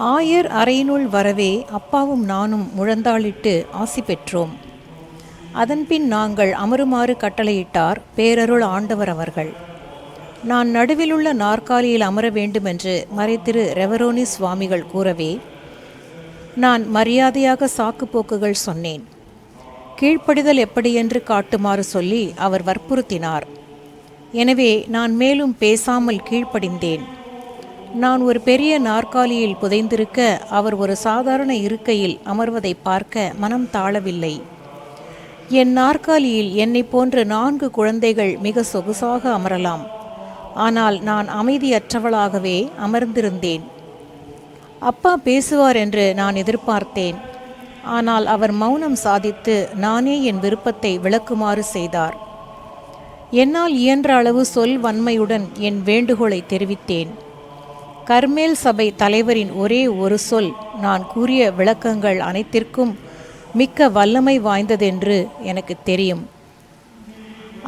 ஆயர் அறையினுள் வரவே அப்பாவும் நானும் முழந்தாளிட்டு ஆசி பெற்றோம். அதன்பின் நாங்கள் அமருமாறு கட்டளையிட்டார் பேரருள் ஆண்டவர் அவர்கள். நான் நடுவிலுள்ள நாற்காலியில் அமர வேண்டுமென்று மறைதிரு ரெவரோனி சுவாமிகள் கூறவே நான் மரியாதையாக சாக்கு போக்குகள் சொன்னேன். கீழ்ப்படிதல் எப்படியென்று காட்டுமாறு சொல்லி அவர் வற்புறுத்தினார். எனவே நான் மேலும் பேசாமல் கீழ்ப்படிந்தேன். நான் ஒரு பெரிய நாற்காலியில் புதைந்திருக்க அவர் ஒரு சாதாரண இருக்கையில் அமர்வதை பார்க்க மனம் தாழவில்லை. என் நாற்காலியில் என்னை போன்ற 4 குழந்தைகள் மிக சொகுசாக அமரலாம். ஆனால் நான் அமைதியற்றவளாகவே அமர்ந்திருந்தேன். அப்பா பேசுவார் என்று நான் எதிர்பார்த்தேன். ஆனால் அவர் மௌனம் சாதித்து நானே என் விருப்பத்தை விளக்குமாறு செய்தார். என்னால் இயன்ற அளவு சொல் வன்மையுடன் என் வேண்டுகோளை தெரிவித்தேன். கர்மேல் சபை தலைவரின் ஒரே ஒரு சொல் நான் கூறிய விளக்கங்கள் அனைத்திற்கும் மிக்க வல்லமை வாய்ந்ததென்று எனக்கு தெரியும்.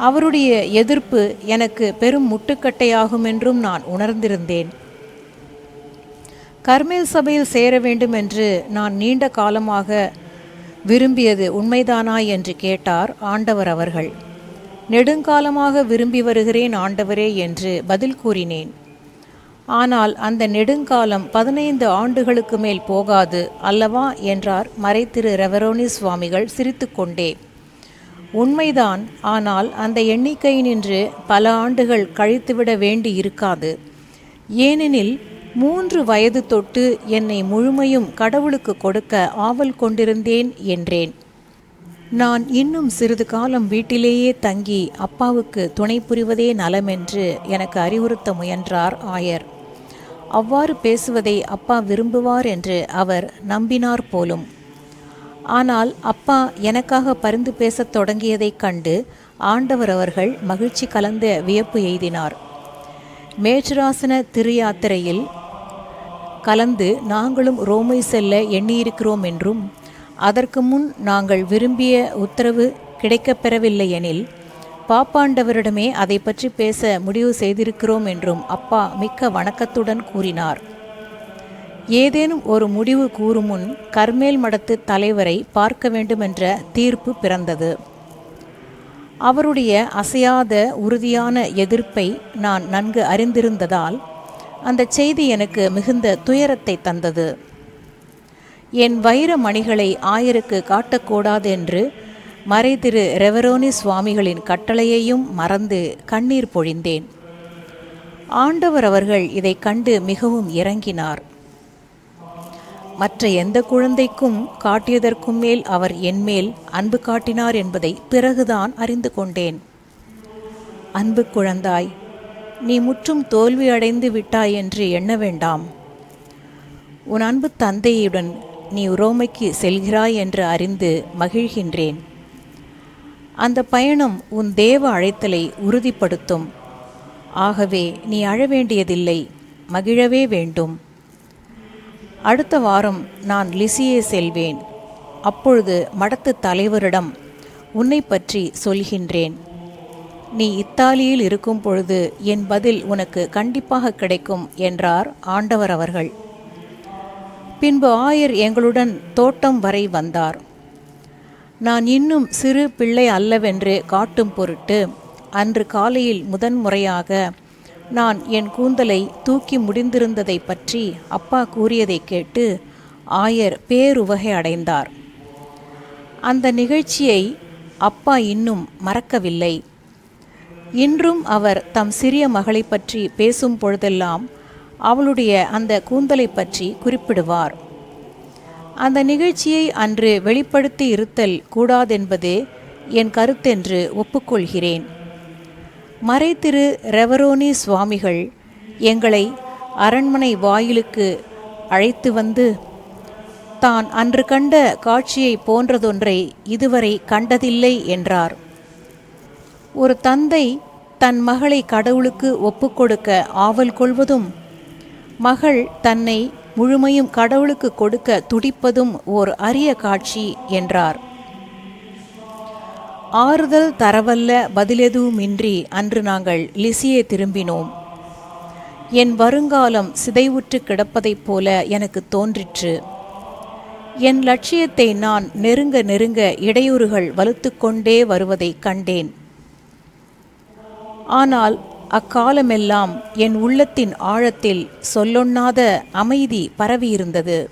அவருடைய எதிர்ப்பு எனக்கு பெரும் முட்டுக்கட்டையாகும் என்றும் நான் உணர்ந்திருந்தேன். கர்மேல் சபையில் சேர வேண்டும் என்று நான் நீண்ட காலமாக விரும்பியது உண்மைதானா என்று கேட்டார் ஆண்டவர் அவர்கள். நெடுங்காலமாக விரும்பி வருகிறேன் ஆண்டவரே என்று பதில் கூறினேன். ஆனால் அந்த நெடுங்காலம் 15 ஆண்டுகளுக்கு மேல் போகாது அல்லவா என்றார் மறைதிரு ரெவரோனி சுவாமிகள் சிரித்துக்கொண்டே. உண்மைதான். ஆனால் அந்த எண்ணிக்கையினின்று பல ஆண்டுகள் கழித்துவிட வேண்டி இருக்காது. ஏனெனில் 3 வயது தொட்டு என்னை முழுமையும் கடவுளுக்கு கொடுக்க ஆவல் கொண்டிருந்தேன் என்றேன். நான் இன்னும் சிறிது காலம் வீட்டிலேயே தங்கி அப்பாவுக்கு துணை புரிவதே நலமென்று எனக்கு அறிவுறுத்த முயன்றார் ஆயர். அவ்வாறு பேசுவதை அப்பா விரும்புவார் என்று அவர் நம்பினார் போலும். ஆனால் அப்பா எனக்காக பரிந்து பேசத் தொடங்கியதைக் கண்டு ஆண்டவர் அவர்கள் மகிழ்ச்சி கலந்த வியப்பு எய்தினார். மேஜராசன திரு யாத்திரையில் கலந்து நாங்களும் ரோமை செல்ல எண்ணியிருக்கிறோம் என்றும் அதற்கு முன் நாங்கள் விரும்பிய உத்தரவு கிடைக்கப்பெறவில்லை எனில் பாப்பாண்டவரிடமே அதை பற்றி பேச முடிவு செய்திருக்கிறோம் என்றும் அப்பா மிக்க வணக்கத்துடன் கூறினார். ஏதேனும் ஒரு முடிவு கூறும் முன் கர்மேல் மடத்து தலைவரை பார்க்க வேண்டுமென்ற தீர்ப்பு பிறந்தது. அவருடைய அசையாத உறுதியான எதிர்ப்பை நான் நன்கு அறிந்திருந்ததால் அந்த செய்தி எனக்கு மிகுந்த துயரத்தை தந்தது. என் வைர மணிகளை ஆயருக்கு காட்டக்கூடாது என்று மறைதிரு ரெவரோனி சுவாமிகளின் கட்டளையையும் மறந்து கண்ணீர் பொழிந்தேன். ஆண்டவர் அவர்கள் இதை கண்டு மிகவும் இறங்கினார். மற்ற எந்த குழந்தைக்கும் காட்டியதற்கும் மேல் அவர் என்மேல் அன்பு காட்டினார் என்பதை பிறகுதான் அறிந்து கொண்டேன். அன்பு குழந்தாய், நீ முற்றும் தோல்வி அடைந்து விட்டாய் என்று எண்ண வேண்டாம். உன் அன்பு தந்தையுடன் நீ ரோமைக்கு செல்கிறாய் என்று அறிந்து மகிழ்கின்றேன். அந்த பயணம் உன் தேவ அழைத்தலை உறுதிப்படுத்தும். ஆகவே நீ அழ வேண்டியதில்லை, மகிழவே வேண்டும். அடுத்த வாரம் நான் லிசியே செல்வேன். அப்பொழுது மடத்து தலைவரிடம் உன்னை பற்றி சொல்கின்றேன். நீ இத்தாலியில் இருக்கும் பொழுது என் பதில் உனக்கு கண்டிப்பாக கிடைக்கும் என்றார் ஆண்டவர் அவர்கள். பின்பு ஆயர் எங்களுடன் தோட்டம் வரை வந்தார். நான் இன்னும் சிறு பிள்ளை அல்லவென்று காட்டும் பொருட்டு அன்று காலையில் முதன்முறையாக நான் என் கூந்தலை தூக்கி முடிந்திருந்ததை பற்றி அப்பா கூறியதை கேட்டு ஆயர் பேருவகை அடைந்தார். அந்த நிகழ்ச்சியை அப்பா இன்னும் மறக்கவில்லை. இன்றும் அவர் தம் சிறிய மகளை பற்றி பேசும் பொழுதெல்லாம் அவளுடைய அந்த கூந்தலை பற்றி குறிப்பிடுவார். அந்த நிகழ்ச்சியை அன்று வெளிப்படுத்தி இருத்தல் கூடாதென்பது என் கருத்தென்று ஒப்புக்கொள்கிறேன். மறைதிரு ரெவரோனி சுவாமிகள் எங்களை அரண்மனை வாயிலுக்கு அழைத்து வந்து தான் அன்று கண்ட காட்சியை போன்றதொன்றை இதுவரை கண்டதில்லை என்றார். ஒரு தந்தை தன் மகளை கடவுளுக்கு ஒப்புக்கொடுக்க ஆவல் கொள்வதும் மகள் தன்னை முழுமையும் கடவுளுக்கு கொடுக்க துடிப்பதும் ஓர் அரிய காட்சி என்றார். ஆறுதல் தரவல்ல பதிலெதுவுமின்றி அன்று நாங்கள் லிசியே திரும்பினோம். என் வருங்காலம் சிதைவுற்று கிடப்பதைப் போல எனக்கு தோன்றிற்று. என் லட்சியத்தை நான் நெருங்க நெருங்க இடையூறுகள் வலுத்துக்கொண்டே வருவதைக் கண்டேன். ஆனால் அக்காலமெல்லாம் என் உள்ளத்தின் ஆழத்தில் சொல்லொண்ணாத அமைதி பரவியிருந்தது.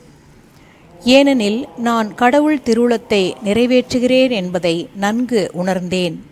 ஏனெனில் நான் கடவுள் திருவுளத்தை நிறைவேற்றுகிறேன் என்பதை நன்கு உணர்ந்தேன்.